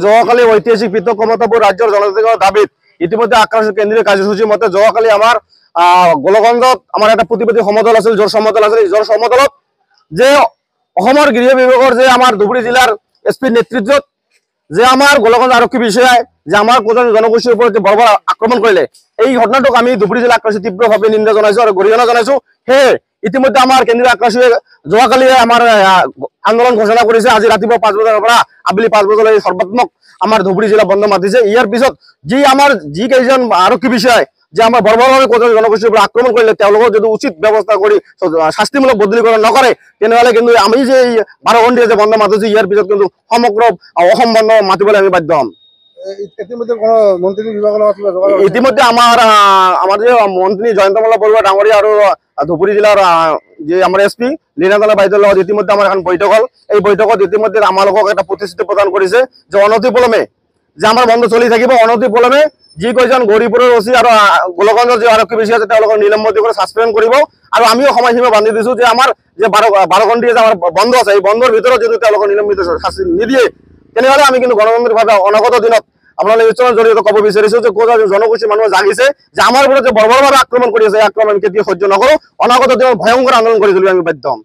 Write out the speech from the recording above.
যোৱাকালি ঐতিহাসিক পৃথক ক্ষমতাপুৰ ৰাজ্যৰ জনজাতিৰ দাবীত ইতিমধ্যে আক্ৰাশ কেন্দ্ৰীয় কাৰ্যসূচীৰ মতে যোৱাকালি আমাৰ গোলগঞ্জত আমাৰ এটা প্ৰতিবাদী সমদল আছিল জোৰ সমদল আছিল জোৰ সমদলত যে অসমৰ গৃহ বিভাগৰ যে আমাৰ ধুবুৰী জিলাৰ এছপি নেতৃত্বত যে আমাৰ গোলগঞ্জ আৰক্ষী বিষয়াই যে আমাৰ কোজন জনগোষ্ঠীৰ ওপৰত বৰ্বৰ আক্ৰমণ কৰিলে এই ঘটনাটোক আমি ধুবুৰী জিলা আক্ৰাশী তীব্ৰভাৱে নিন্দা জনাইছো আৰু গৰিহণা জনাইছো। সেয়ে ইতিমধ্যে আমাৰ কেন্দ্ৰীয় আক্ৰাশীয়ে যোৱাকালি আমাৰ আন্দোলন ঘোষণা কৰিছে। আজি ৰাতিপুৱা 5 বজাৰ পৰা আবেলি 5 বজালৈ সৰ্বাত্মক আমাৰ ধুবুৰী জিলা বন্ধ মাতিছে। ইয়াৰ পিছত যি কেইজন আৰক্ষী বিষয়াই যে আমাৰ বৰ্বৰভাৱে কোজন জনগোষ্ঠীৰ ওপৰত আক্ৰমণ কৰিলে তেওঁলোকৰ যদি উচিত ব্যৱস্থা কৰি শাস্তিমূলক বদলীকৰণ নকৰে তেনেহ'লে কিন্তু আমি যে 12 ঘণ্টিয়া যে বন্ধ মাতিছো ইয়াৰ পিছত কিন্তু সমগ্ৰ অসম বন্ধ মাতিবলৈ আমি বাধ্য হ'ম। ইতিমধ্যে আমাৰ যে মন্ত্ৰী জয়ন্তমল্ল বৰুৱা ডাঙৰীয়া আৰু ধুবুৰী জিলাৰ যে আমাৰ এছপি লীনাতলা বাইদেউৰ লগত ইতিমধ্যে আমাৰ এখন বৈঠক হ'ল। এই বৈঠকত ইতিমধ্যে আমালোকক এটা প্ৰতিশ্ৰুতি প্ৰদান কৰিছে যে অনতিপলমে যে আমাৰ বন্ধ চলি থাকিব। অনতিপলমে যি কেইজন গৌৰীপুৰৰ ওচি আৰু গোলগঞ্জৰ যি আৰক্ষী বিষয়া আছে তেওঁলোকক নিলম্বিত কৰি ছাছপেণ্ড কৰিব আৰু আমিও সময়সীমা বান্ধি দিছো যে আমাৰ যে 12 ঘণ্টিয়া যে আমাৰ বন্ধ আছে এই বন্ধৰ ভিতৰত যদি তেওঁলোকক নিলম্বিত শাস্তি নিদিয়ে তেনেহ'লে আমি কিন্তু গণতান্ত্ৰিকভাৱে অনাগত দিনত আপোনালোকে ইলেকশ্যনৰ জৰিয়তে ক'ব বিচাৰিছো যে কোন জনগোষ্ঠীৰ মানুহে জাগিছে যে আমাৰ ওপৰত যে বৰ্বৰভাৱে আক্ৰমণ কৰি আছে এই আক্ৰমণ কেতিয়া সহ্য নকৰো। অনাগত দিনত ভয়ংকৰ আন্দোলন কৰি তুলিব আমি বাধ্য হ'ম।